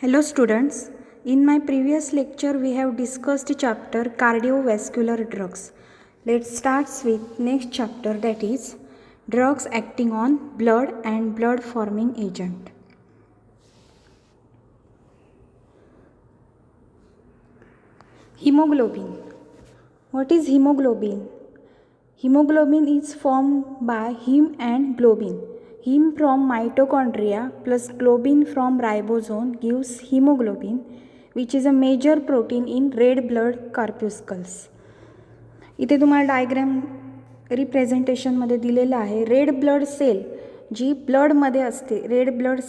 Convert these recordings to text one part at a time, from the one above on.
Hello students, in my previous lecture we have discussed chapter cardiovascular drugs. Let's start with next chapter, that is drugs acting on blood and blood forming agent. Hemoglobin. What is hemoglobin? Hemoglobin is formed by heme and globin. Heme from mitochondria plus globin from ribosome gives hemoglobin, which is a major protein in red blood corpuscles. इथे तुम्हाला diagram रिप्रेझेंटेशनमध्ये दिलेलं आहे. Red blood sale जी ब्लडमध्ये असते. Red blood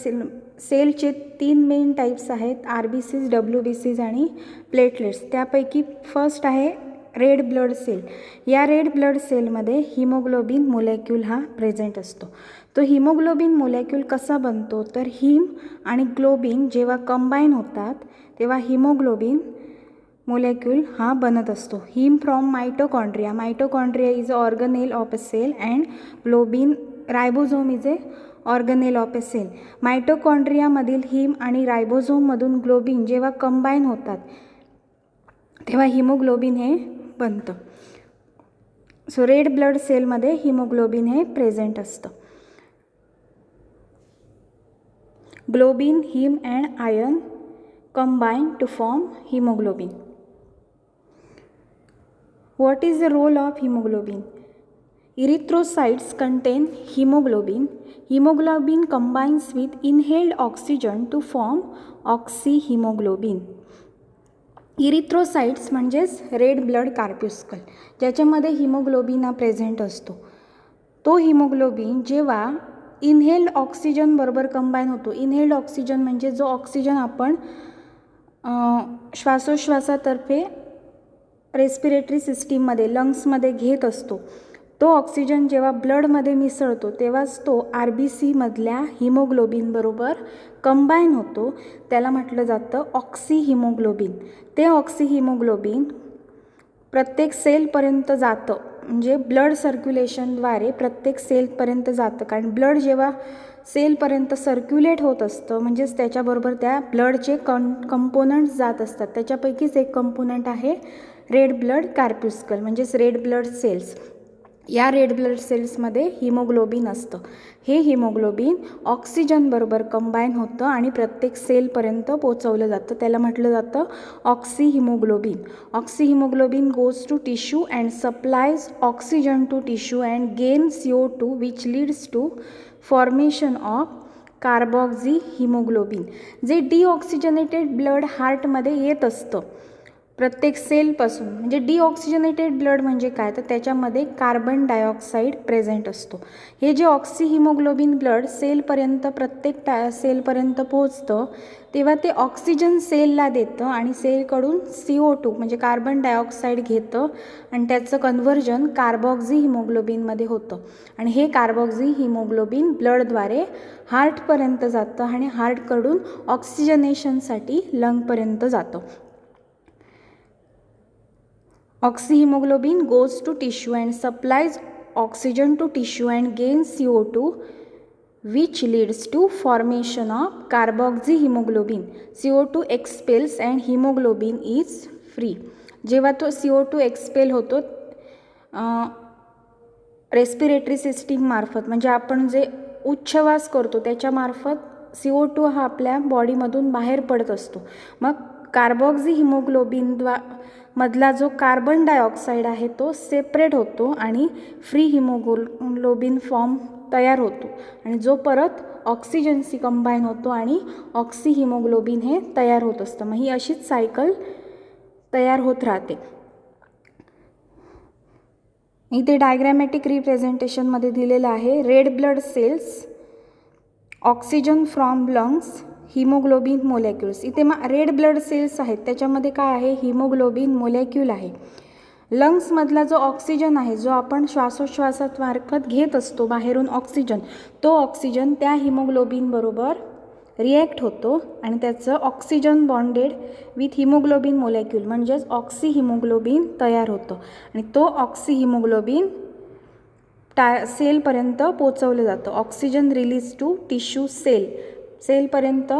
सेलचे 3 main types आहेत, RBCs, WBCs आणि platelets. त्यापैकी first आहे रेड ब्लड सेल. या रेड ब्लड सेलमध्ये हिमोग्लोबिन मोलेक्यूल हा प्रेझेंट असतो. तो हिमोग्लोबिन मोलेक्यूल कसा बनतो तर हिम आणि ग्लोबिन जेव्हा कंबाईन होतात तेव्हा हिमोग्लोबिन मोलेक्यूल हा बनत असतो. Haem from mitochondria. Mitochondria is a organelle of a cell and globin ribosome is a organelle of a cell. माइटोकॉन्ड्रियामधील हिम आणि रायबोझोममधून ग्लोबिन जेव्हा कंबाईन होतात तेव्हा हिमोग्लोबिन हे बनतं. सो रेड ब्लड सेलमध्ये हिमोग्लोबिन हे प्रेझेंट असतं. Globin, him and iron combine to form hemoglobin. What is the role of hemoglobin? Erythrocytes contain hemoglobin. Hemoglobin combines with inhaled oxygen to form oxyhemoglobin. Erythrocytes म्हणजेच red blood कार्प्युस्कल ज्याच्यामध्ये haemoglobin हा present असतो. तो haemoglobin जेव्हा inhaled oxygen बरोबर combine होतो. Inhaled oxygen म्हणजे जो ऑक्सिजन आपण श्वासोश्वासातर्फे रेस्पिरेटरी सिस्टीममध्ये लंग्समध्ये घेत असतो, तो ऑक्सिजन जेव्हा ब्लडमध्ये मिसळतो तेव्हाच तो RBCमधल्या हिमोग्लोबिनबरोबर कंबाईन होतो. त्याला म्हटलं जातं ऑक्सिहिमोग्लोबिन. ते ऑक्सिहिमोग्लोबिन प्रत्येक सेलपर्यंत जातं, म्हणजे ब्लड सर्क्युलेशनद्वारे प्रत्येक सेलपर्यंत जातं. कारण ब्लड जेव्हा सेलपर्यंत सर्क्युलेट होत असतं म्हणजेच त्याच्याबरोबर त्या ब्लडचे कंपोनंट्स जात असतात. त्याच्यापैकीच एक कंपोनंट आहे रेड ब्लड कार्प्युस्कल म्हणजेच रेड ब्लड सेल्स. या रेड ब्लड सेल्समध्ये हिमोग्लोबिन असतं. हे हिमोग्लोबिन ऑक्सिजनबरोबर कंबाईन होतं आणि प्रत्येक सेलपर्यंत पोचवलं जातं. त्याला म्हटलं जातं oxyhaemoglobin. Oxyhaemoglobin goes to tissue and supplies oxygen to tissue and gain CO2 which leads to formation of carboxyhaemoglobin. जे डिऑक्सिजनेटेड ब्लड हार्टमध्ये येत असतं प्रत्येक सेलपासून, म्हणजे डिऑक्सिजनेटेड ब्लड म्हणजे काय तर त्याच्यामध्ये कार्बन डायऑक्साईड प्रेझेंट असतो. हे जे ऑक्सिहिमोग्लोबिन ब्लड सेलपर्यंत प्रत्येक सेलपर्यंत पोहोचतं तेव्हा ते ऑक्सिजन सेलला देतं आणि सेलकडून CO2 म्हणजे कार्बन डायऑक्साईड घेतं आणि त्याचं कन्व्हर्जन कार्बॉक्झिहिमोग्लोबिनमध्ये होतं. आणि हे कार्बॉक्झिहिमोग्लोबिन ब्लडद्वारे हार्टपर्यंत जातं आणि हार्टकडून ऑक्सिजनेशनसाठी लंगपर्यंत जातं. Oxyhemoglobin goes to tissue and supplies oxygen to tissue and gains CO2 which leads to formation of carboxyhemoglobin. CO2 expels and hemoglobin is free. जेव्हा तो CO2 एक्सपेल होतो रेस्पिरेटरी सिस्टीम मार्फत, म्हणजे आपण जे उच्छवास करतो त्याच्यामार्फत CO2 हा आपल्या बॉडीमधून बाहेर पडत असतो. मग कार्बॉक्झिहिमोग्लोबिन मधला जो कार्बन डायऑक्साईड आहे तो सेपरेट होतो आणि फ्री हिमोग्लोबिन फॉर्म तयार होतो आणि जो परत ऑक्सिजनशी कंबाईन होतो आणि ऑक्सिहिमोग्लोबिन हे तयार होत असतं. मग ही अशीच सायकल तयार होत राहते. इथे डायग्रॅमॅटिक रिप्रेझेंटेशनमध्ये दिलेलं आहे red blood cells, oxygen from lungs, haemoglobin molecules. इथे मग रेड ब्लड सेल्स आहेत त्याच्यामध्ये काय आहे हिमोग्लोबिन मोलेक्यूल आहे. लंग्समधला जो ऑक्सिजन आहे जो आपण श्वासोश्वासात मार्फत घेत असतो बाहेरून ऑक्सिजन, तो ऑक्सिजन त्या हिमोग्लोबिनबरोबर रिॲक्ट होतो आणि त्याचं oxygen bonded with haemoglobin molecule म्हणजेच ऑक्सिहिमोग्लोबिन तयार होतं आणि तो ऑक्सिहिमोग्लोबिन सेलपर्यंत पोचवलं जातं. ऑक्सिजन रिलीज टू टिश्यू सेलपर्यंत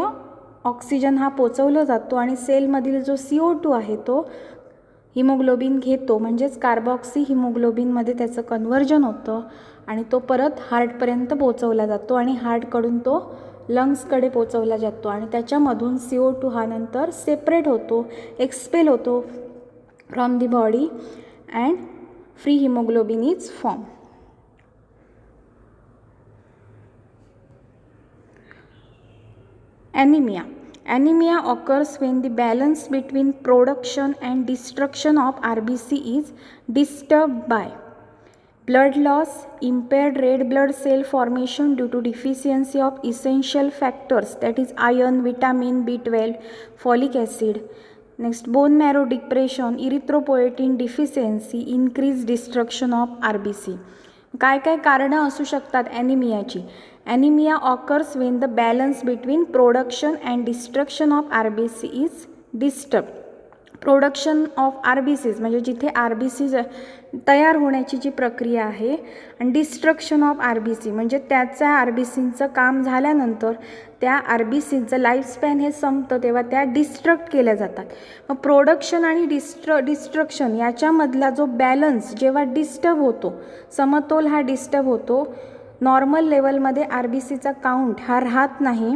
ऑक्सिजन हा पोचवला जातो आणि सेलमधील जो CO2 आहे तो हिमोग्लोबिन घेतो, म्हणजेच कार्बॉक्सी हिमोग्लोबिनमध्ये त्याचं कन्व्हर्जन होतं आणि तो परत हार्टपर्यंत पोचवला जातो आणि हार्टकडून तो लंग्सकडे पोचवला जातो आणि त्याच्यामधून CO2 हा नंतर सेपरेट होतो, एक्सपेल होतो from the body and free haemoglobin is form. Anemia. Anemia occurs when the balance between production and destruction of RBC is disturbed by blood loss, impaired red blood cell formation due to deficiency of essential factors, that is iron, vitamin B12, folic acid. Next, bone marrow depression, erythropoietin deficiency, increased destruction of RBC. काय काय कारणं असू शकतात ॲनिमियाची. Anaemia occurs when the balance between production and destruction of RBC is disturb. Production of RBCs म्हणजे जिथे RBC तयार होण्याची जी प्रक्रिया आहे आणि डिस्ट्रक्शन ऑफ RBC म्हणजे त्याच्या RBCचं काम झाल्यानंतर त्या RBCचं लाईफस्पॅन हे संपतं तेव्हा त्या डिस्ट्रक्ट केल्या जातात. मग प्रोडक्शन आणि डिस्ट्रक्शन याच्यामधला जो बॅलन्स जेव्हा डिस्टर्ब होतो, समतोल हा डिस्टर्ब होतो, नॉर्मल लेवलमध्ये RBCचा काउंट हा राहत नाही,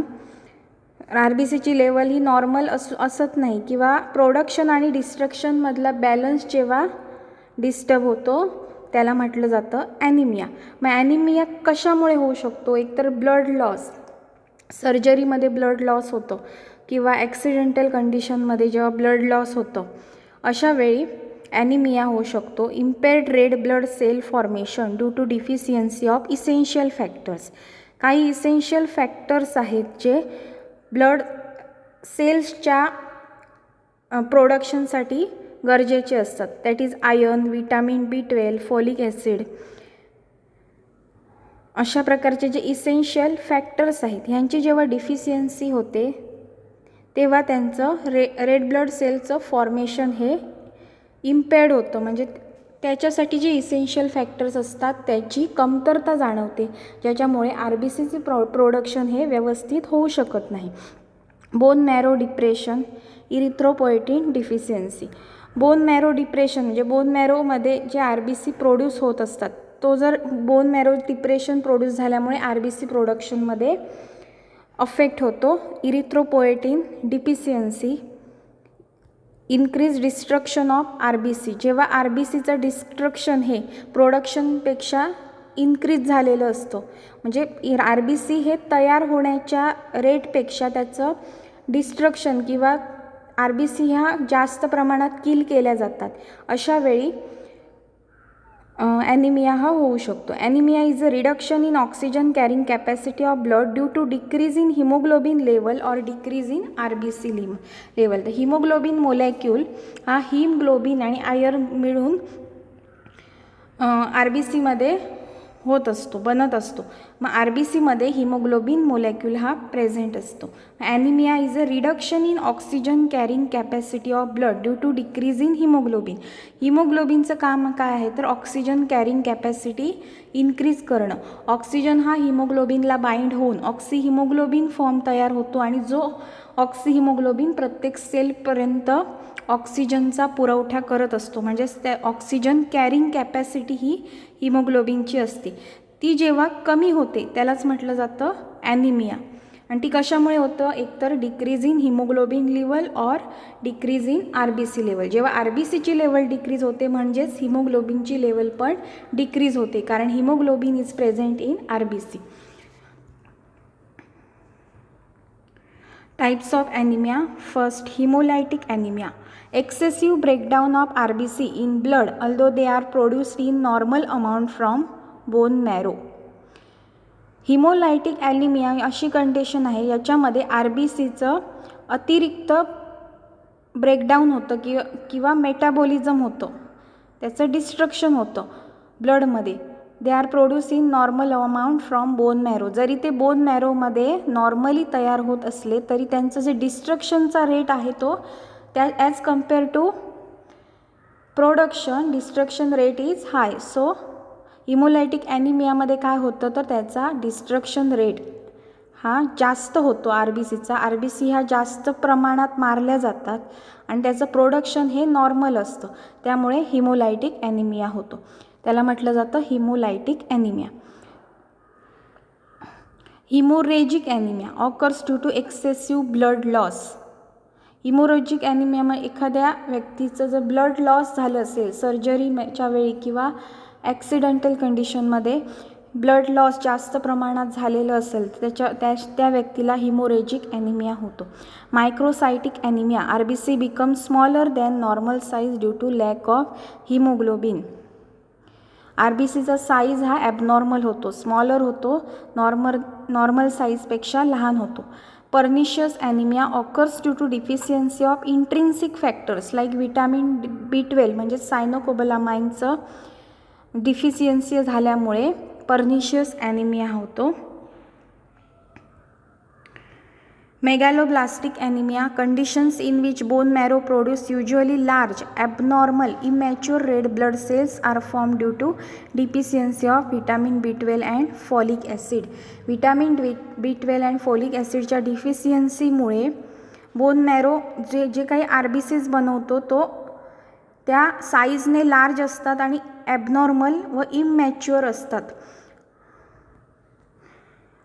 RBCची लेवल ही नॉर्मल असत नाही किंवा प्रोडक्शन आणि डिस्ट्रक्शनमधला बॅलन्स जेव्हा डिस्टर्ब होतो त्याला म्हटलं जातं ॲनिमिया. मग ॲनिमिया कशामुळे होऊ शकतो? एकतर ब्लड लॉस, सर्जरीमध्ये ब्लड लॉस होतं किंवा ॲक्सिडेंटल कंडिशनमध्ये जेव्हा ब्लड लॉस होतं अशा वेळी ॲनिमिया होऊ शकतो. Impaired red blood cell formation due to deficiency of essential factors. काही इसेन्शियल फॅक्टर्स आहेत जे ब्लड सेल्सच्या प्रोडक्शनसाठी गरजेचे असतात, that is iron, vitamin B12, folic acid. अशा प्रकारचे जे इसेन्शियल फॅक्टर्स आहेत ह्यांची जेव्हा डिफिशियन्सी होते तेव्हा त्यांचं रेड ब्लड सेलचं फॉर्मेशन हे इम्पेअर्ड होतं, म्हणजे त्याच्यासाठी जे इसेन्शियल फॅक्टर्स असतात त्याची कमतरता जाणवते, ज्याच्यामुळे RBCचे प्रोडक्शन हे व्यवस्थित होऊ शकत नाही. Bone marrow depression, erythropoietin deficiency. Bone marrow depression म्हणजे बोन मॅरोमध्ये जे RBC प्रोड्यूस होत असतात तो जर बोन मॅरो डिप्रेशन प्रोड्यूस झाल्यामुळे RBC प्रोडक्शनमध्ये अफेक्ट होतो. Erythropoietin deficiency, increase destruction of RBC. जेव्हा RBCचं डिस्ट्रक्शन हे प्रोडक्शनपेक्षा इन्क्रीज झालेलं असतं, म्हणजे RBC हे तयार होण्याच्या रेटपेक्षा त्याचं डिस्ट्रक्शन किंवा RBC ह्या जास्त प्रमाणात किल केल्या जातात, अशा वेळी ॲनिमिया हा होऊ शकतो. Anaemia is a reduction in oxygen carrying capacity of blood due to decrease in haemoglobin level और डिक्रीज इन RBC लेवल. तर हिमोग्लोबिन मोलॅक्यूल हा हिमग्लोबिन आणि आयर्न मिळून RBCमध्ये होत असतो, बनत असतो. मग RBCमध्ये हिमोग्लोबिन मोलॅक्यूल हा प्रेझेंट असतो. Anaemia is a reduction in oxygen carrying capacity of blood due to decrease in haemoglobin. हिमोग्लोबिनचं काम काय आहे तर ऑक्सिजन कॅरिंग कॅपॅसिटी इन्क्रीज करणं. ऑक्सिजन हा हिमोग्लोबिनला बाइंड होऊन ऑक्सिहिमोग्लोबिन फॉर्म तयार होतो आणि जो ऑक्सिहिमोग्लोबिन प्रत्येक सेलपर्यंत ऑक्सिजनचा पुरवठा करत असतो, म्हणजेच त्या ऑक्सिजन कॅरिंग कॅपॅसिटी ही हिमोग्लोबिनची असते. ती जेव्हा कमी होते त्यालाच म्हटलं जातं ॲनिमिया. आणि ती कशामुळे होतं? एकतर डिक्रीज इन हिमोग्लोबिन लेवल और डिक्रीज इन RBC लेवल. जेव्हा RBCची लेवल डिक्रीज होते म्हणजेच हिमोग्लोबिनची लेवल पण डिक्रीज होते, कारण haemoglobin is present in RBC. Types of anaemia. First, hemolytic anemia. Excessive breakdown of RBC in blood although they are produced in normal amount from bone marrow. Haemolytic anaemia अशी condition आहे याच्यामध्ये RBCचं अतिरिक्त breakdown होतं किंवा metabolism होतं, त्याचं destruction होतं ब्लडमध्ये. They are produce in normal amount from bone marrow. जरी ते बोन मॅरोमध्ये नॉर्मली तयार होत असले तरी त्यांचं जे डिस्ट्रक्शनचा रेट आहे तो त्या as compare to production destruction rate is high. So haemolytic ॲनिमियामध्ये काय होतं तर त्याचा डिस्ट्रक्शन रेट हा जास्त होतो RBCचा. RBC ह्या जास्त प्रमाणात मारल्या जातात आणि त्याचं प्रोडक्शन हे नॉर्मल असतं, त्यामुळे हिमोलायटिक ॲनिमिया होतो. त्याला म्हटलं जातं haemolytic anaemia. Haemorrhagic anaemia occurs due to excessive blood loss. Haemorrhagic ॲनिमियामध्ये एखाद्या व्यक्तीचं जर ब्लड लॉस झालं असेल सर्जरीच्या वेळी किंवा ॲक्सिडेंटल कंडिशनमध्ये ब्लड लॉस जास्त प्रमाणात झालेलं असेल त्या व्यक्तीला हिमोरेजिक ॲनिमिया होतो. Microcytic anaemia RBC become smaller than normal size due to lack of haemoglobin. RBCचा साईज हा ॲबनॉर्मल होतो, स्मॉलर होतो, नॉर्मल साईजपेक्षा लहान होतो. Pernicious anaemia occurs due to deficiency of intrinsic factors like vitamin B12 म्हणजे सायनोकोबॅलामाइनचं डिफिशियन्सी झाल्यामुळे पर्निशियस ॲनिमिया होतो. Megaloblastic anaemia conditions in which bone marrow produce usually large abnormal immature red blood cells are form due to deficiency of vitamin B12 and folic acid. Vitamin B12 and folic ॲसिडच्या डिफिशियन्सीमुळे bone marrow जे काही RBCs बनवतो तो त्या साईजने large असतात आणि abnormal व इमॅच्युअर असतात.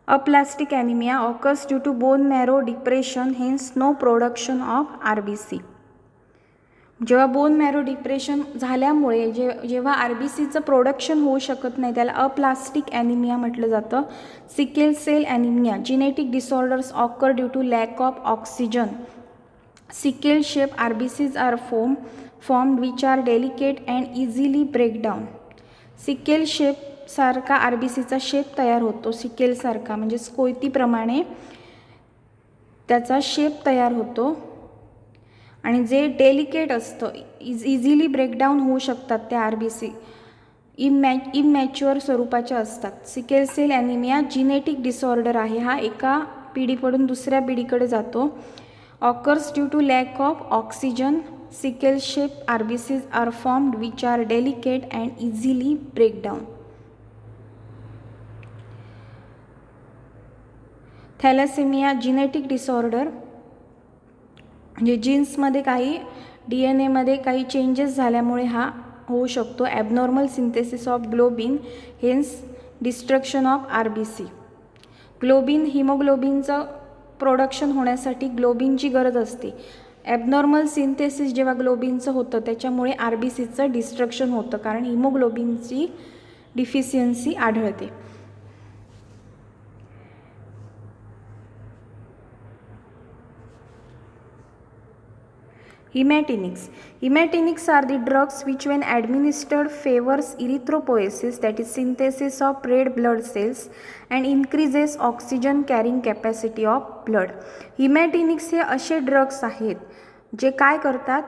Aplastic anaemia occurs due to bone marrow depression hence no production of RBC. जेव्हा बोन मॅरो डिप्रेशन झाल्यामुळे जेव्हा RBCचं प्रोडक्शन होऊ शकत नाही त्याला अप्लास्टिक ॲनिमिया म्हटलं जातं. Sickle cell anaemia genetic disorders occur due to lack of oxygen. Sickle shape RBCs are formed which are delicate and easily break down. Sickle shape सारखा RBCचा शेप तयार होतो, सिकेलसारखा म्हणजे कोयतीप्रमाणे त्याचा शेप तयार होतो आणि जे डेलिकेट असतं इझिली ब्रेकडाऊन होऊ शकतात त्या RBC इमॅच्युअर स्वरूपाच्या असतात. Sickle cell anaemia genetic disorder आहे, हा एका पिढीकडून दुसऱ्या पिढीकडे जातो. Occurs due to lack of oxygen. Sickle shape RBCs are formed which are delicate and easily break down. Thalassaemia genetic disorder म्हणजे जीन्समध्ये काही DNA काही चेंजेस झाल्यामुळे हा होऊ शकतो. Abnormal synthesis of globin hence destruction of RBC. हिमोग्लोबिनचं प्रोडक्शन होण्यासाठी ग्लोबिनची गरज असते. ॲबनॉर्मल सिंथेसिस जेव्हा ग्लोबिनचं होतं त्याच्यामुळे RBCचं डिस्ट्रक्शन होतं कारण हिमोग्लोबिनची डिफिशियन्सी आढळते. Hematinics are the drugs which when administered favors erythropoiesis, that is synthesis of red blood cells and increases oxygen carrying capacity of blood. Hematinics हे असे ड्रग्स आहेत जे काय करतात,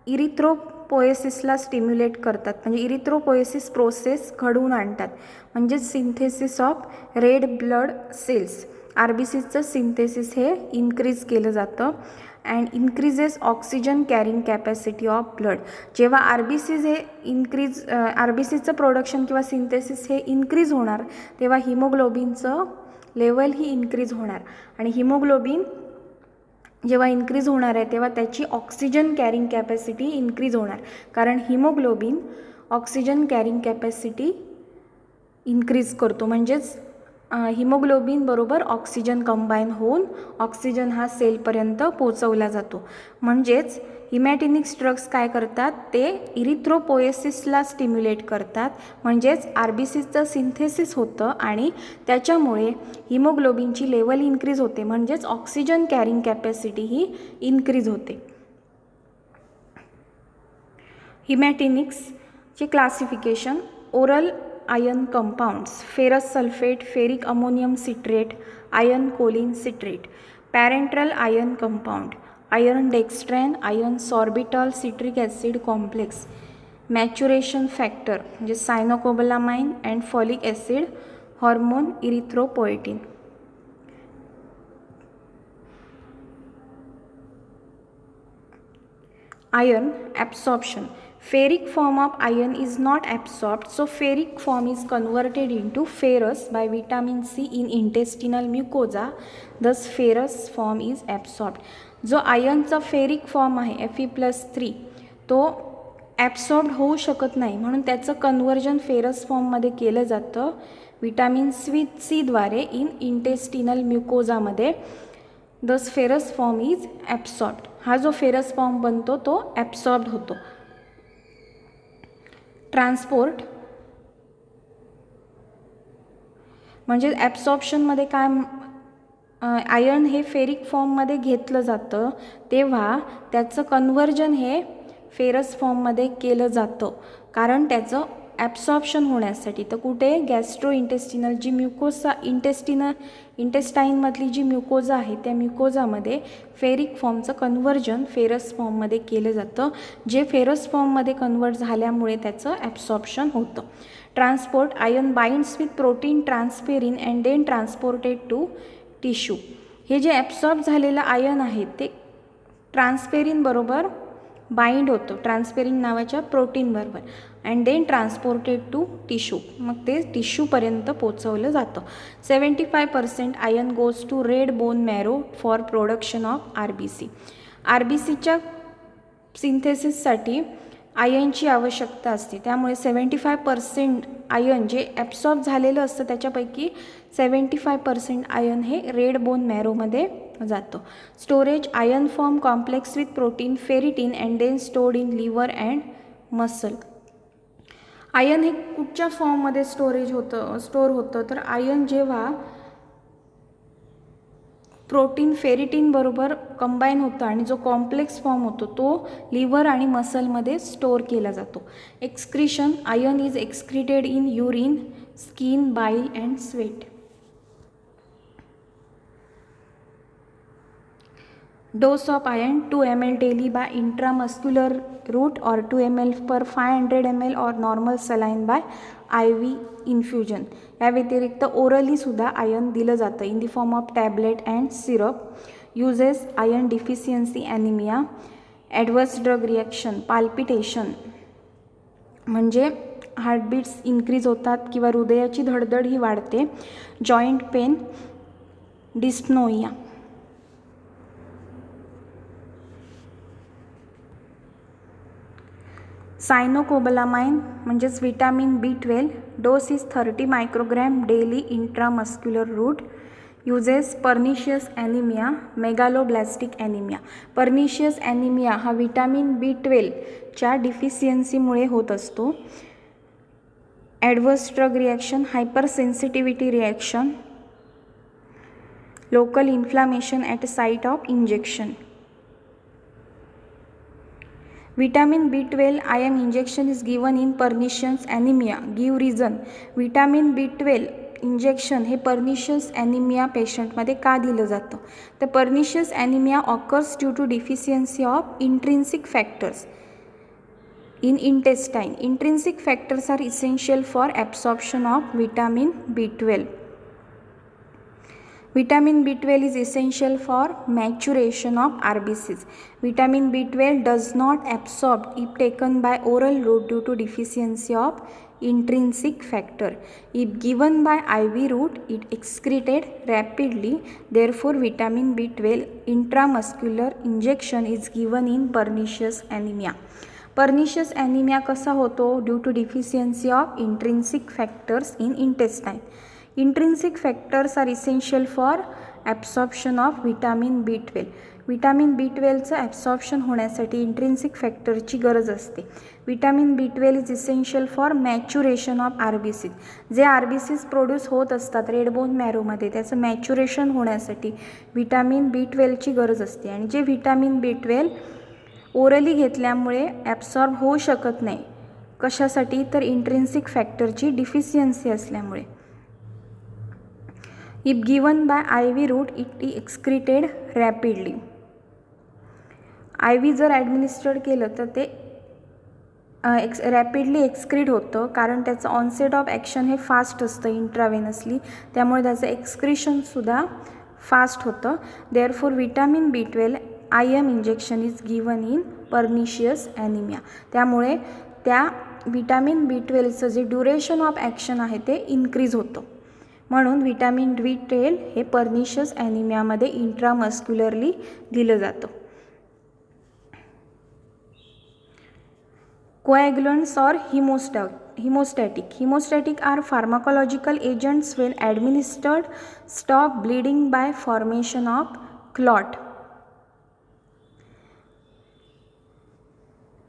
इरिथ्रोपोएसिसला स्टिम्युलेट करतात म्हणजे इरिथ्रोपोएसिस प्रोसेस घडवून आणतात म्हणजे synthesis of red blood cells. RBCचं सिंथेसिस हे इन्क्रीज केलं जातं and increases oxygen carrying capacity of blood. जेव्हा RBCs हे RBCचं प्रोडक्शन किंवा सिंथेसिस हे इन्क्रीज होणार तेव्हा हिमोग्लोबिनचं लेवल ही इन्क्रीज होणार आणि हिमोग्लोबिन जेव्हा इन्क्रीज होणार आहे तेव्हा त्याची ऑक्सिजन कॅरिंग कॅपॅसिटी इन्क्रीज होणार कारण haemoglobin oxygen carrying capacity increase करतो म्हणजेच हिमोग्लोबिन बरोबर ऑक्सिजन कंबाईन होऊन ऑक्सिजन हा सेलपर्यंत पोचवला जातो. म्हणजेच हिमॅटिनिक्स ड्रग्स काय करतात ते इरिथ्रोपोएसिसला स्टिम्युलेट करतात म्हणजेच RBCचं सिंथेसिस होतं आणि त्याच्यामुळे हिमोग्लोबिनची लेवल इन्क्रीज होते म्हणजेच ऑक्सिजन कॅरिंग कॅपॅसिटी ही इन्क्रीज होते. हिमॅटिनिक्सचे classification oral iron compounds ferrous sulphate, ferric ammonium citrate, iron choline citrate. Parenteral iron compound iron dextran, iron sorbitol, citric acid complex. Maturation factor म्हणजे cyanocobalamin and folic acid hormone erythropoietin. Iron absorption Ferric form of iron is not absorbed, so ferric form is converted into ferrous by vitamin C in intestinal mucosa, thus ferrous form is absorbed. जो आयनचा ferric form आहे Fe+3 तो absorbed होऊ शकत नाही, म्हणून त्याचं conversion ferrous फॉर्ममध्ये केलं जातं विटॅमिन सी द्वारे इन इंटेस्टिनल म्युकोजामध्ये. दस फेरस फॉर्म इज ॲब्सॉर्ब्ड. हा जो फेरस फॉर्म बनतो तो ॲब्सॉर्ब्ड होतो. ट्रान्सपोर्ट म्हणजे ॲब्सॉर्प्शनमध्ये काय, आयर्न हे फेरिक फॉर्ममध्ये घेतलं जातं तेव्हा त्याचं कन्वर्जन हे फेरस फॉर्ममध्ये केलं जातं, कारण त्याचं ॲब्सॉर्प्शन होण्यासाठी. तर कुठे गॅस्ट्रो इंटेस्टिनल जी इंटेस्टाईनमधली जी म्युकोजा आहे त्या म्युकोजामध्ये फेरिक फॉर्मचं कन्वर्जन फेरस फॉर्ममध्ये केलं जातं, जे फेरस फॉर्ममध्ये कन्वर्ट झाल्यामुळे त्याचं ॲब्सॉर्प्शन होतं. Transport iron binds with protein transferrin and then transported to tissue. हे जे ॲब्सॉर्ब झालेलं आयर्न आहे ते ट्रान्सफेरिन बरोबर बाइंड होतं, ट्रान्सफेरिन नावाच्या प्रोटीनबरोबर, and then transported to tissue, मग ते टिश्यूपर्यंत पोचवलं जातं. 75% iron goes to red bone marrow for production of RBC. RBCच्या सिंथेसिससाठी आयर्नची आवश्यकता असते, त्यामुळे 75% आयर्न जे ॲब्सॉर्ब झालेलं असतं त्याच्यापैकी 75% आयर्न हे रेड बोन मॅरोमध्ये जातं. Storage iron form complex with protein ferritin and then stored in liver and muscle. Iron हे कुठच्या फॉर्ममध्ये स्टोर होतं तर आयर्न जेव्हा प्रोटीन फेरिटिन बरोबर कंबाईन होतं आणि जो कॉम्प्लेक्स फॉर्म होतो तो लिव्हर आणि मसलमध्ये स्टोअर केला जातो. Excretion iron is excreted in urine, skin, bile and sweat. Dose of iron 2 ml daily by intramuscular route or 2 ml per 500 ml or normal saline by IV infusion. या व्यतिरिक्त orally सुद्धा iron दिलं जातं in the form of tablet and syrup. Uses iron deficiency anaemia, adverse drug reaction, palpitation म्हणजे heartbeats increase होतात किंवा हृदयाची धडधड ही वाढते, जॉईंट पेन, डिस्प्नोइया. सायनोकोबलामाइन म्हणजेच vitamin B12 dose is 30 microgram daily intramuscular route. Uses pernicious anaemia, megaloblastic anaemia. Pernicious anaemia हा vitamin B12 च्या डिफिशियन्सीमुळे होत असतो. Adverse drug reaction, hypersensitivity reaction, local inflammation at site of injection. Vitamin B12 IM injection is given in pernicious anemia. Give reason. Vitamin B12 injection हे pernicious anaemia पेशंटमध्ये का दिलं जातं तर pernicious anaemia occurs due to deficiency of intrinsic factors in intestine. Intrinsic factors are essential for absorption of vitamin B12. Vitamin B12 is essential for maturation of RBCs. Vitamin B12 does not absorb if taken by oral route due to deficiency of intrinsic factor. If given by IV route, it excreted rapidly. Therefore, vitamin B12 intramuscular injection is given in pernicious anemia. Pernicious anemia कसा होतो due to deficiency of intrinsic factors in intestine. Intrinsic factors are essential for absorption of vitamin B12. Vitamin B12चं absorption होण्यासाठी intrinsic फॅक्टरची गरज असते. Vitamin B12 is essential for maturation of RBCs. जे RBCs produce होत असतात रेड बोन मॅरोमध्ये त्याचं maturation होण्यासाठी विटॅमिन B12ची गरज असते आणि जे विटॅमिन B12 ओरली घेतल्यामुळे ॲब्सॉर्ब होऊ शकत नाही. कशासाठी तर इंट्रिन्सिक फॅक्टरची डिफिशियन्सी असल्यामुळे. If given by IV route it excreted rapidly. IV जर ॲडमिनिस्ट्रेट केलं तर ते रॅपिडली एक्सक्रीट होतं कारण त्याचं ऑनसेट ऑफ ॲक्शन हे फास्ट असतं इंट्रावेनसली, त्यामुळे त्याचं एक्सक्रिशनसुद्धा फास्ट होतं. Therefore vitamin B12 IM injection is given in pernicious anaemia. त्यामुळे त्या विटॅमिन B12चं जे ड्युरेशन ऑफ ॲक्शन आहे ते इन्क्रीज होतं. म्हणून विटॅमिन B12 हे पर्निशियस ॲनिमियामध्ये इंट्रामस्क्युलरली दिलं जातं. Coagulants or hemostatic. Hemostatic are pharmacological agents when administered stop bleeding by formation of clot.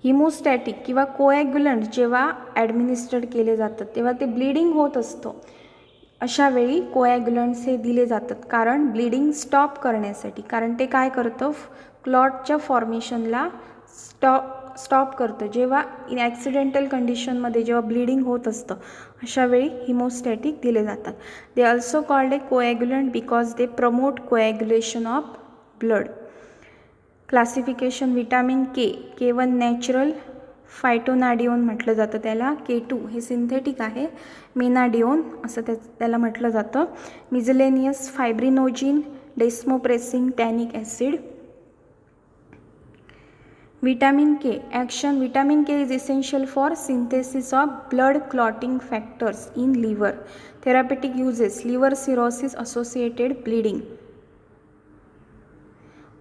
हिमोस्टॅटिक किंवा कोॲग्युलंट जेव्हा ॲडमिनिस्टर्ड केले जातात तेव्हा ते ब्लिडिंग होत असतं. अशा वेळी कोॲग्युलंट्स हे दिले जातात कारण ब्लिडिंग स्टॉप करण्यासाठी. कारण ते काय करतं, क्लॉटच्या फॉर्मेशनला स्टॉप करतं. जेव्हा इन ॲक्सिडेंटल कंडिशनमध्ये जेव्हा ब्लिडिंग होत असतं अशा वेळी हिमोस्टॅटिक दिले जातात. They also called a coagulant because they promote coagulation of blood. Classification vitamin K1 natural, phytonadione म्हटलं जातं त्याला. K2 हे सिंथेटिक आहे, मेनाडिओन असं त्याला म्हटलं जातं. Miscellaneous fibrinogen, desmopressin, tannic acid. Vitamin K action. Vitamin K is essential for synthesis of blood clotting factors in liver. Therapeutic uses: liver cirrhosis associated bleeding,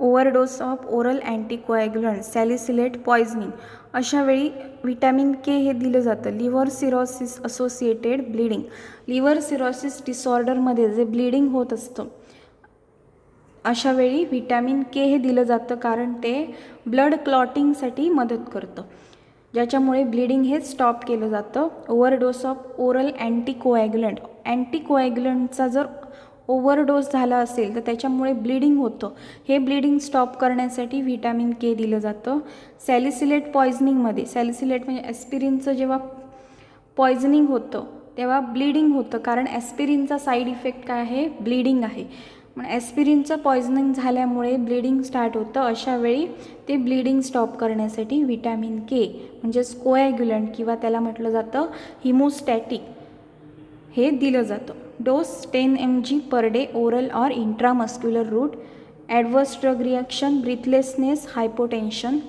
overdose of oral anticoagulants, salicylate poisoning. अशा वेळी vitamin K हे दिलं जातं. Liver cirrhosis associated bleeding, liver cirrhosis डिसऑर्डरमध्ये जे bleeding होत असतं अशा वेळी विटॅमिन K हे दिलं जातं कारण ते ब्लड क्लॉटिंगसाठी मदत करतं, ज्याच्यामुळे ब्लिडिंग हे स्टॉप केलं जातं. ओव्हरडोस ऑफ ओरल अँटीकोॲग्युलंट, अँटीकोॲग्युलंटचा जर ओव्हरडोस झाला असेल तर त्याच्यामुळे ब्लिडिंग होतं. हे ब्लिडिंग स्टॉप करण्यासाठी विटॅमिन K दिलं जातं. सॅलिसिलेट पॉयझनिंगमध्ये, सॅलिसिलेट म्हणजे ॲस्पिरिनचं जेव्हा पॉयझनिंग होतं तेव्हा ब्लिडिंग होतं कारण ॲस्पिरिनचा साईड इफेक्ट काय आहे, ब्लिडिंग आहे. पण ॲस्पिरिनचं पॉयझनिंग झाल्यामुळे ब्लिडिंग स्टार्ट होतं. अशा वेळी ते ब्लिडिंग स्टॉप करण्यासाठी विटॅमिन K म्हणजेच कोॲग्युलंट किंवा त्याला म्हटलं जातं हिमोस्टॅटिक हे दिलं जातं. Dose 10 mg per day, oral or intramuscular route. Adverse drug reaction, breathlessness, hypotension.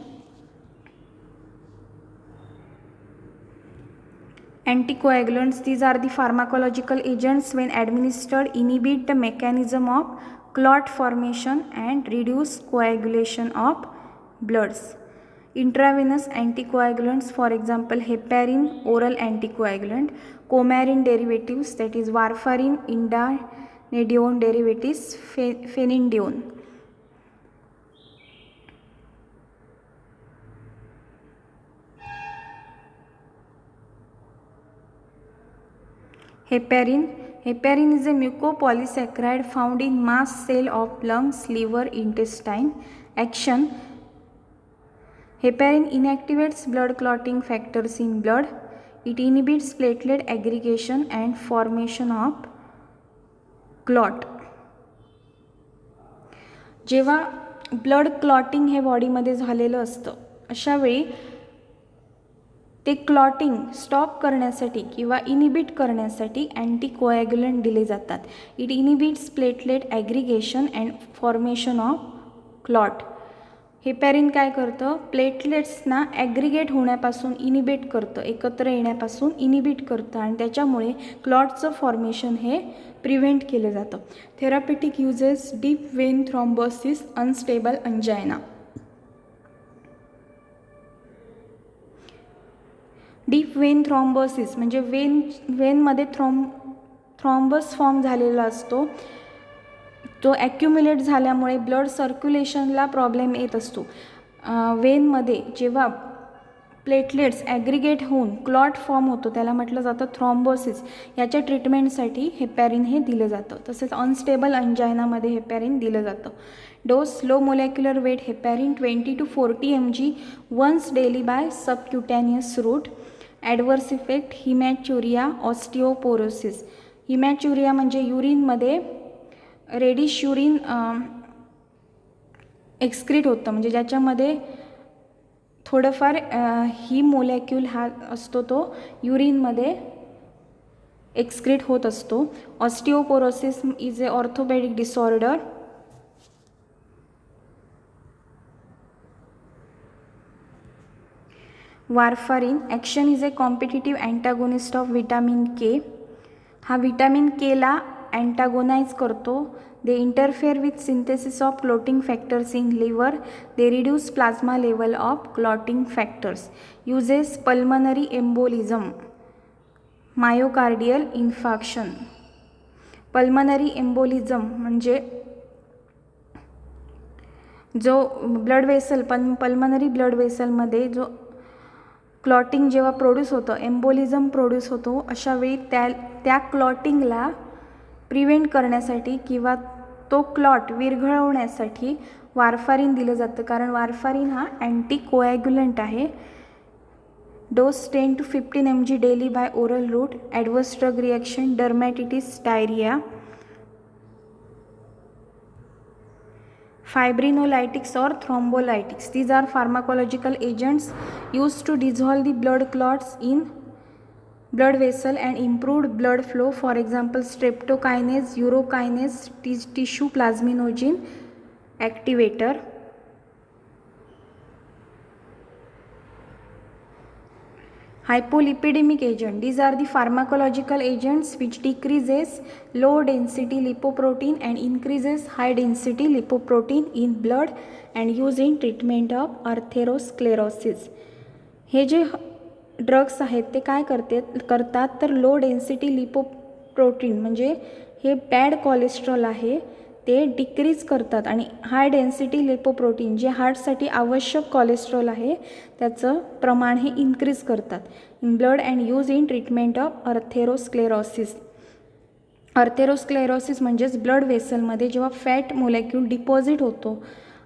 Anticoagulants, these are the pharmacological agents when administered inhibit the mechanism of clot formation and reduce coagulation of bloods. Intravenous anticoagulants, for example heparin, oral anticoagulant. Coumarin derivatives, that is warfarin, indanidione derivatives, phenindione. Heparin is a mucopolysaccharide found in mast cell of lungs, liver, intestine. Action: heparin inactivates blood clotting factors in blood. It inhibits platelet aggregation and formation of clot. जेव्हा blood clotting हे बॉडीमध्ये झालेलं असतं अशा वेळी ते clotting stop करण्यासाठी किंवा इनिबिट करण्यासाठी अँटीकोॲग्युलंट दिले जातात. It inhibits platelet aggregation and formation of clot. Heparin काय करतं, प्लेटलेट्सना ॲग्रिगेट होण्यापासून इनिबिट करतं, एकत्र येण्यापासून इनिबिट करतं आणि त्याच्यामुळे क्लॉटचं फॉर्मेशन हे प्रिव्हेंट केलं जातं. Therapeutic uses: deep vein thrombosis, unstable angina. Deep vein thrombosis म्हणजे वेनमध्ये थ्रॉम्बस फॉर्म झालेला असतो. तो ॲक्युम्युलेट झाल्यामुळे ब्लड सर्क्युलेशनला प्रॉब्लेम येत असतो. वेनमध्ये जेव्हा प्लेटलेट्स ॲग्रिगेट होऊन क्लॉट फॉर्म होतो त्याला म्हटलं जातं थ्रॉम्बोसिस. याच्या ट्रीटमेंटसाठी हेपॅरिन हे दिलं जातं. तसेच अनस्टेबल अंजायनामध्ये हेपॅरिन दिलं जातं. Dose: low molecular weight heparin 20 to 40 mg once daily by subcutaneous route. Adverse effect: haematuria, osteoporosis. Haematuria म्हणजे युरिनमध्ये रेडिश युरिन एक्सक्रीट होतं, म्हणजे ज्याच्यामध्ये थोडंफार ही मोलेक्यूल हा असतो तो युरिनमध्ये एक्सक्रीट होत असतो. Osteoporosis is a orthopaedic disorder. Warfarin action is a competitive antagonist of vitamin K. हा विटॅमिन केला अँटागोनाइज करतो. They interfere with synthesis of clotting factors in liver. They reduce plasma level of clotting factors. Uses pulmonary embolism, myocardial infarction. Pulmonary embolism म्हणजे जो blood vessel pulmonary blood वेसलमध्ये जो clotting जेव्हा produce होतं, embolism produce होतो, अशावेळी त्या क्लॉटिंगला prevent करण्यासाठी किंवा तो क्लॉट विरघळवण्यासाठी वारफारीन दिलं जातं. कारण वारफारीन हा अँटीकोॲग्युलंट आहे. Dose 10 to 15 mg daily by oral route. Adverse drug reaction dermatitis, diarrhoea. Fibrinolytics or thrombolytics. These are pharmacological agents used to dissolve the blood clots in blood vessel and improved blood flow. For example, streptokinase, urokinase, tissue plasminogen activator. Hypolipidemic agent. These are the pharmacological agents which decreases low density lipoprotein and increases high density lipoprotein in blood and used in treatment of atherosclerosis. हे जे drugs आहेत ते काय करतात तर low density lipoprotein म्हणजे हे bad cholesterol आहे ते डिक्रीज करतात आणि हाय डेन्सिटी लिपोप्रोटीन जे हार्टसाठी आवश्यक कोलेस्ट्रॉल आहे त्याचं प्रमाण हे इन्क्रीज करतात in blood and use in treatment of atherosclerosis. Atherosclerosis म्हणजेच ब्लड वेसलमध्ये जेव्हा फॅट मोलेक्यूल डिपॉझिट होतो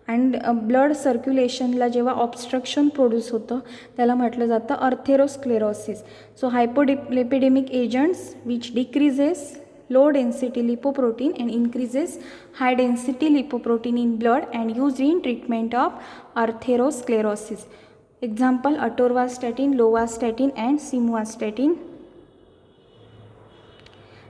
अँड ब्लड सर्क्युलेशनला जेव्हा ऑब्स्ट्रक्शन प्रोड्यूस होतं त्याला म्हटलं जातं atherosclerosis. So hypolipidaemic agents which decreases low density lipoprotein and increases high density lipoprotein in blood and used in treatment of atherosclerosis. Example atorvastatin, lovastatin and simvastatin.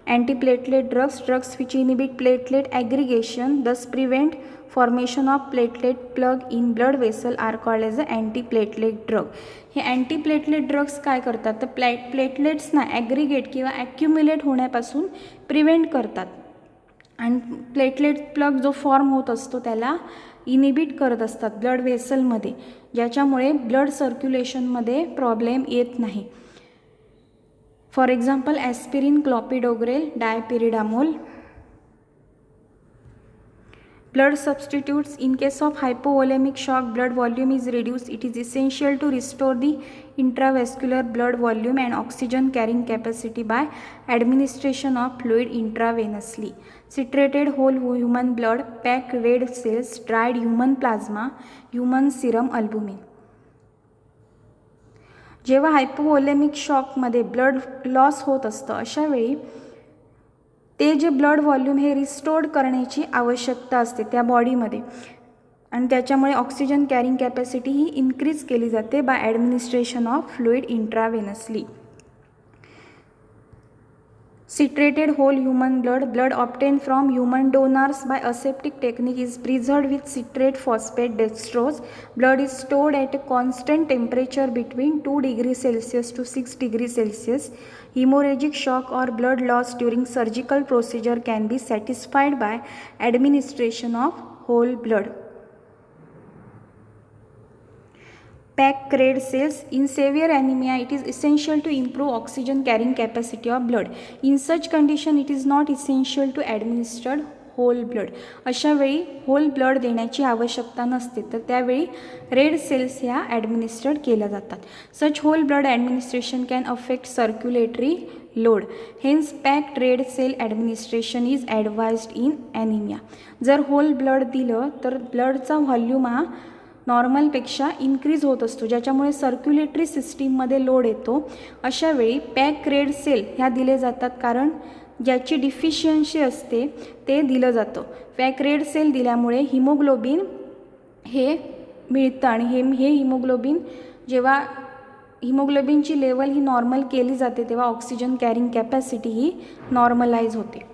Antiplatelet drugs which inhibit platelet aggregation thus prevent formation of platelet plug in blood vessel are called as a antiplatelet drug. हे अँटीप्लेटलेट drugs काय करतात तर प्लेटलेट्सना aggregate किंवा ॲक्युम्युलेट होण्यापासून prevent करतात आणि platelet plug जो form होत असतो त्याला इनिबिट करत असतात ब्लड वेसलमध्ये ज्याच्यामुळे ब्लड सर्क्युलेशनमध्ये प्रॉब्लेम येत नाही. For example aspirin, clopidogrel, dipyridamole. Blood substitutes. In case of hypovolemic shock, blood volume is reduced. It is essential to restore the intravascular blood volume and oxygen carrying capacity by administration of fluid intravenously. Citrated whole human blood, packed red cells, dried human plasma, human serum albumin. जेव्हा हायपोव्होलेमिक शॉकमध्ये blood loss होत असतं अशावेळी ते जे blood volume हे restored करण्याची आवश्यकता असते त्या बॉडीमध्ये आणि त्याच्यामुळे ऑक्सिजन कॅरिंग कॅपॅसिटी ही इन्क्रीज केली जाते by administration of fluid intravenously. Citrated whole human blood obtained from human donors by aseptic technique is preserved with citrate phosphate dextrose. Blood is stored at a constant temperature between 2 degrees Celsius to 6 degrees Celsius. Hemorrhagic shock or blood loss during surgical procedure can be satisfied by administration of whole blood. Packed red cells. In severe anemia, it is essential to improve oxygen carrying capacity of blood. In such condition, it is not essential to administer whole blood. अशा वेळी hole blood देण्याची आवश्यकता नसते तर त्यावेळी red cells ह्या administered केल्या जातात. Such whole blood administration can affect circulatory load. Hence packed red cell administration is advised in anaemia. जर होल ब्लड दिलं तर ब्लडचा व्हॉल्यूम हा नॉर्मलपेक्षा इन्क्रीज होत असतो ज्याच्यामुळे सर्क्युलेटरी सिस्टीममध्ये लोड येतो. अशावेळी पॅक रेड सेल ह्या दिले जातात कारण ज्याची डिफिशियन्सी असते ते दिलं जातं. पॅक रेड सेल दिल्यामुळे हिमोग्लोबिन हे मिळतं आणि हे हिमोग्लोबिन जेव्हा हिमोग्लोबिनची लेवल ही नॉर्मल केली जाते तेव्हा ऑक्सिजन कॅरिंग कॅपॅसिटी ही नॉर्मलाइज होते.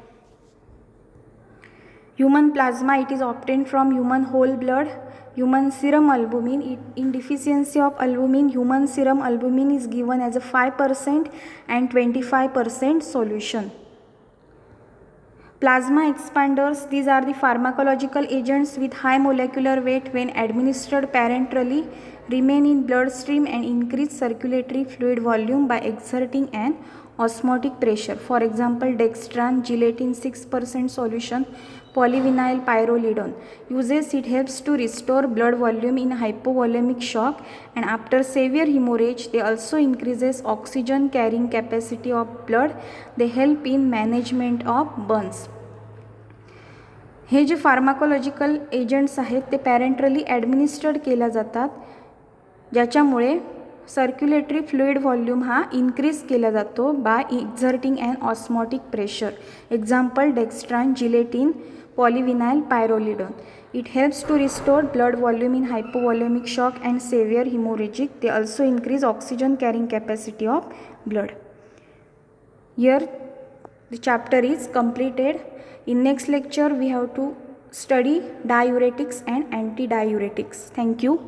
Human plasma, it is obtained from human whole blood. Human serum albumin, in deficiency of albumin, human serum albumin is given as a 5% and 25% solution. Plasma expanders, these are the pharmacological agents with high molecular weight when administered parenterally, remain in bloodstream and increase circulatory fluid volume by exerting an osmotic pressure. For example, dextran, gelatin 6% solution, polyvinyl pyrrolidone. Uses, it helps to restore blood volume in hypovolemic shock, and after severe hemorrhage they also increases oxygen carrying capacity of blood. They help in management of burns. हे जे pharmacological agents आहेत ते पॅरेंटरली ॲडमिनिस्टर्ड केल्या जातात, ज्याच्यामुळे circulatory fluid volume हा increase केला जातो by exerting and osmotic pressure. Example dextran, gelatin, polyvinyl pyrrolidone. It helps to restore blood volume in hypovolemic shock and severe hemorrhagic. They also increase oxygen carrying capacity of blood. Here the chapter is completed. In next lecture we have to study diuretics and antidiuretics. Thank you.